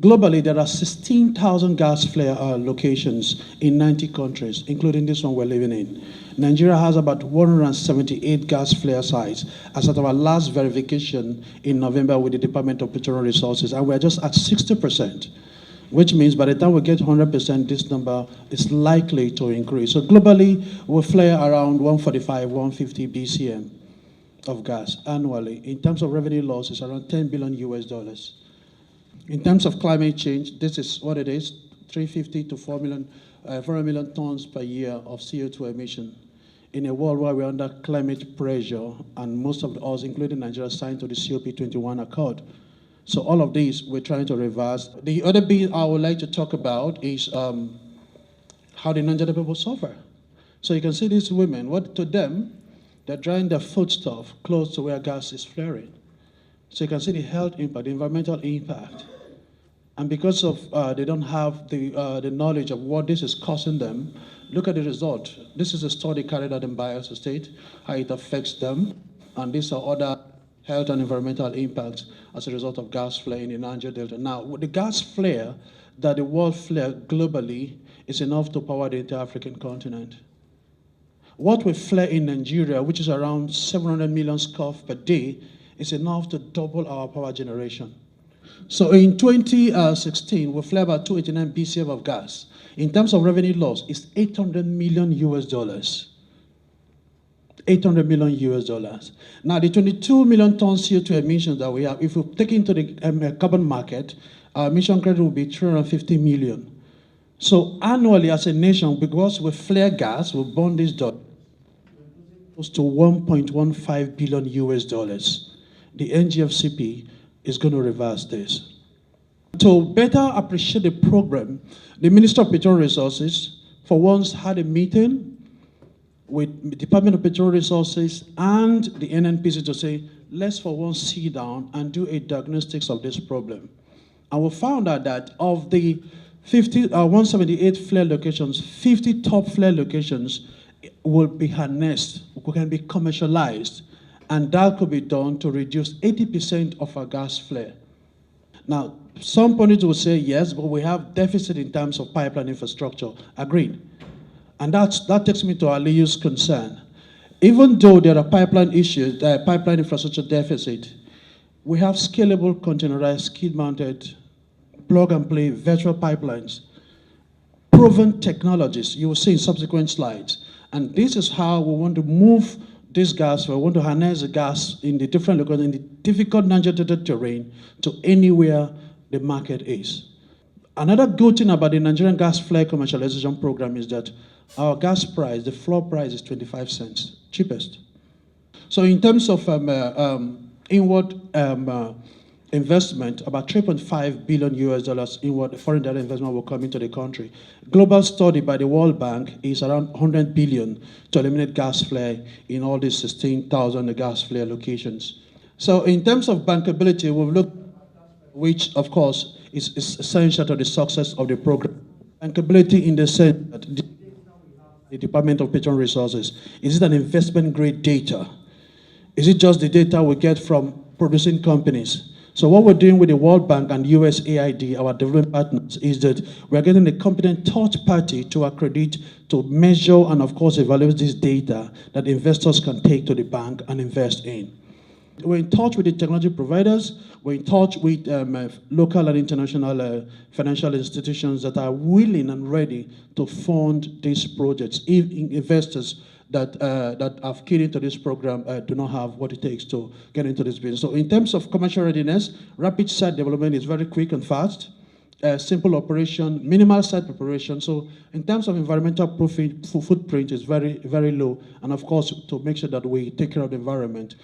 Globally, there are 16,000 gas flare locations in 90 countries, including this one we're living in. Nigeria has about 178 gas flare sites as at our last verification in November with the Department of Petroleum Resources, and we're just at 60%, which means by the time we get 100%, this number is likely to increase. So globally, we flare around 145, 150 BCM of gas annually. In terms of revenue loss, it's around 10 billion US dollars. In terms of climate change, this is what it is, 350 to 4 million tons per year of CO2 emission in a world where we're under climate pressure, and most of us, including Nigeria, signed to the COP21 Accord. So all of these we're trying to reverse. The other bit I would like to talk about is how the Nigerian people suffer. So you can see these women, what to them, they're drying their foodstuff close to where gas is flaring. So you can see the health impact, the environmental impact. And because of they don't have the knowledge of what this is causing them, look at the result. This is a study carried out in Bayelsa State, how it affects them. And these are other health and environmental impacts as a result of gas flare in the Niger Delta. Now, with the gas flare that the world flare globally is enough to power the entire African continent. What we flare in Nigeria, which is around 700 million scuff per day, is enough to double our power generation. So in 2016, we flared about 289 BCM of gas. In terms of revenue loss, it's 800 million US dollars. 800 million US dollars. Now, the 22 million tons CO2 emissions that we have, if we take into the carbon market, our emission credit will be 350 million. So annually, as a nation, because we flare gas, we burn this dot, close to 1.15 billion US dollars. The NGFCP is going to reverse this. To better appreciate the program, the Minister of Petroleum Resources, for once, had a meeting with the Department of Petroleum Resources and the NNPC to say, let's for once sit down and do a diagnostics of this problem. And we found out that of the 178 flare locations, 50 top flare locations will be harnessed, can be commercialized, and that could be done to reduce 80% of our gas flare. Now, some pundits will say yes, but we have deficit in terms of pipeline infrastructure. Agreed. And that takes me to Aliyu's concern. Even though there are pipeline issues, pipeline infrastructure deficit, we have scalable, containerized, skid-mounted, plug-and-play virtual pipelines, proven technologies you will see in subsequent slides. And this is how we want to move this gas, we want to harness the gas in the different locations, in the difficult Niger Delta terrain to anywhere the market is. Another good thing about the Nigerian gas flare commercialization program is that our gas price, the floor price is 25 cents, cheapest. So in terms of inward investment, about 3.5 billion US dollars inward foreign direct investment will come into the country. Global study by the World Bank is around 100 billion to eliminate gas flare in all these 16,000 gas flare locations. So in terms of bankability, we've looked, which of course is essential to the success of the program. Bankability in the sense that the Department of Petroleum Resources, is it an investment grade data? Is it just the data we get from producing companies? So what we're doing with the World Bank and USAID, our development partners, is that we're getting a competent third party to accredit, to measure, and of course evaluate this data that investors can take to the bank and invest in. We're in touch with the technology providers. We're in touch with local and international financial institutions that are willing and ready to fund these projects if investors that have keyed into this program do not have what it takes to get into this business. So in terms of commercial readiness, rapid site development is very quick and fast, simple operation, minimal site preparation. So in terms of environmental footprint is very, very low. And of course, to make sure that we take care of the environment.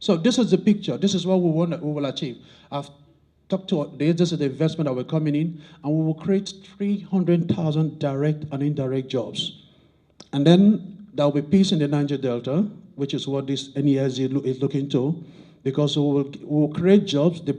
So this is the picture. This is what we will achieve. I've talked to this is the investment that we're coming in, and we will create 300,000 direct and indirect jobs. And then there will be peace in the Niger Delta, which is what this NESG is looking to, because we will create jobs. The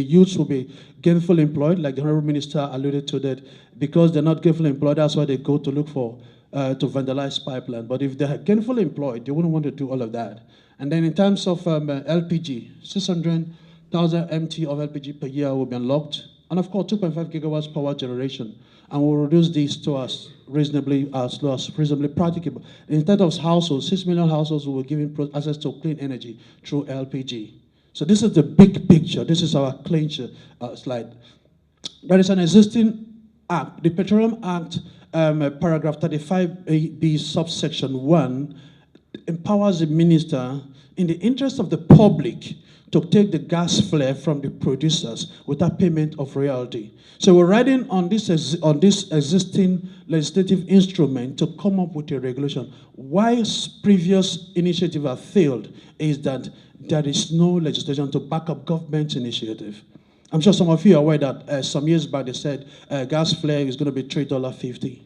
youths will be gainfully employed, like the Honorable Minister alluded to that. Because they're not gainfully employed, that's why they go to look for, to vandalize pipeline. But if they're gainfully employed, they wouldn't want to do all of that. And then in terms of LPG, 600 1,000 MT of LPG per year will be unlocked, and of course 2.5 gigawatts power generation, and we'll reduce this to as reasonably practicable. Instead of households, 6 million households will be given access to clean energy through LPG. So this is the big picture. This is our clincher slide. There is an existing act, the Petroleum Act, paragraph 35B, subsection 1, empowers the minister in the interest of the public to take the gas flare from the producers without payment of royalty. So we're riding on this existing legislative instrument to come up with a regulation. Why previous initiatives have failed is that there is no legislation to back up government initiative. I'm sure some of you are aware that some years back they said gas flare is going to be $3.50.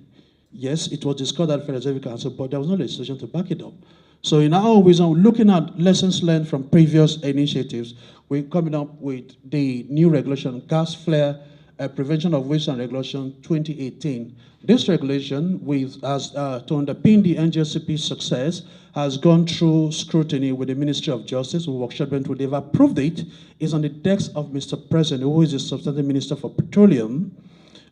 Yes, it was discussed at the Federal Executive Council, but there was no legislation to back it up. So in our wisdom, looking at lessons learned from previous initiatives, we're coming up with the new regulation, Gas Flare Prevention of Waste and Regulation 2018. This regulation, to underpin the NGSCP's success, has gone through scrutiny with the Ministry of Justice, who they've approved it. It's on the desk of Mr. President, who is the Substantive Minister for Petroleum.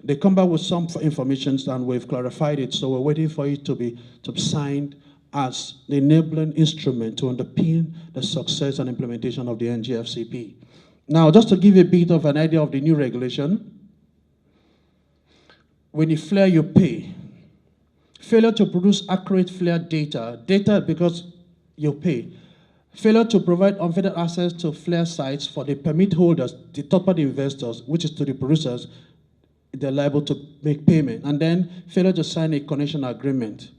They come back with some information, and we've clarified it, so we're waiting for it to be signed as the enabling instrument to underpin the success and implementation of the NGFCP. Now, just to give you a bit of an idea of the new regulation, when you flare, you pay. Failure to produce accurate flare data because you pay. Failure to provide unfettered access to flare sites for the permit holders, the third-party investors, which is to the producers, they're liable to make payment. And then failure to sign a connection agreement.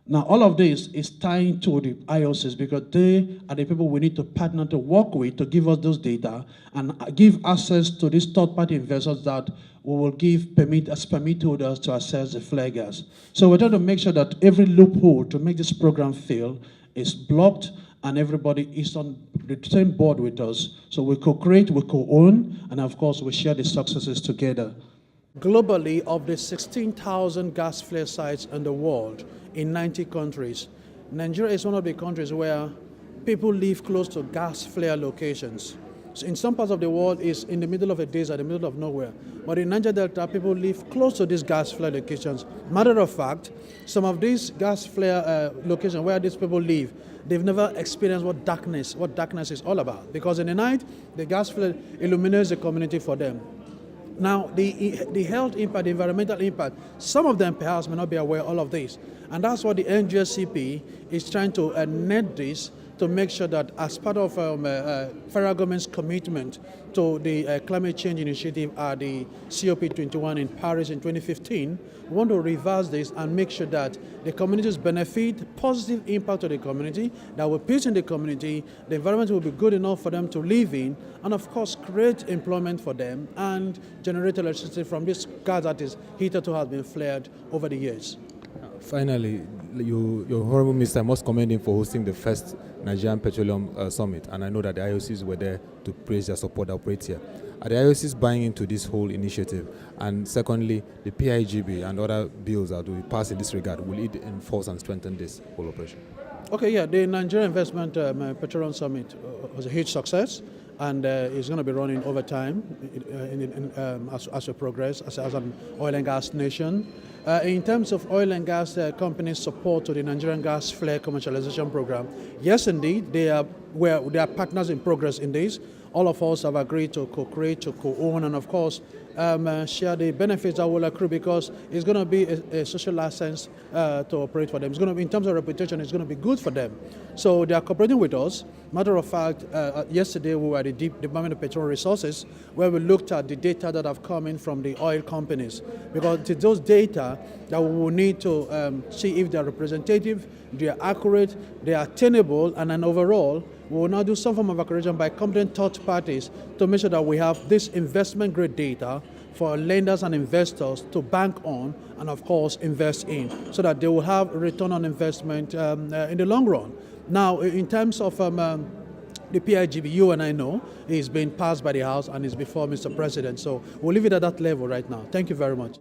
Now, all of this is tying to the IOCs because they are the people we need to partner to work with to give us those data and give access to these third-party investors that we will give as permit holders to access the flare gas. So we're trying to make sure that every loophole to make this program fail is blocked and everybody is on the same board with us. So we co-create, we co-own, and of course we share the successes together. Globally, of the 16,000 gas flare sites in the world, in 90 countries, Nigeria is one of the countries where people live close to gas flare locations. So in some parts of the world, it's in the middle of a desert, in the middle of nowhere. But in Niger Delta, people live close to these gas flare locations. Matter of fact, some of these gas flare locations where these people live, they've never experienced what darkness is all about. Because in the night, the gas flare illuminates the community for them. Now, the health impact, the environmental impact, some of them perhaps may not be aware of all of this. And that's what the NGSCP is trying to net this to make sure that as part of federal government's commitment to the climate change initiative at the COP21 in Paris in 2015, we want to reverse this and make sure that the communities benefit, positive impact to the community, that will peace in the community, the environment will be good enough for them to live in, and of course create employment for them and generate electricity from this gas that is hitherto has been flared over the years. Finally, your Honorable Minister, I must commend him for hosting the first Nigerian Petroleum Summit, and I know that the IOCs were there to praise their support that operates here. Are the IOCs buying into this whole initiative? And secondly, the PIGB and other bills that will be passed in this regard, will it enforce and strengthen this whole operation? Okay, yeah, the Nigerian Investment Petroleum Summit was a huge success, and it's going to be running over time as we progress as an oil and gas nation. In terms of oil and gas companies' support to the Nigerian gas flare commercialization program, yes, indeed, they are partners in progress in this. All of us have agreed to co-create, to co-own, and of course, share the benefits that will accrue because it's going to be a social license to operate for them. It's going to be, in terms of reputation, it's going to be good for them. So they are cooperating with us. Matter of fact, yesterday we were at the Department of Petroleum Resources where we looked at the data that have come in from the oil companies because it's those data that we will need to see if they are representative, they are accurate, they are attainable, and then overall, we will now do some form of accreditation by competent third parties to make sure that we have this investment grade data for lenders and investors to bank on and of course invest in so that they will have a return on investment in the long run. Now, in terms of the PIGB, you and I know, is being passed by the House and is before Mr. President. So we'll leave it at that level right now. Thank you very much.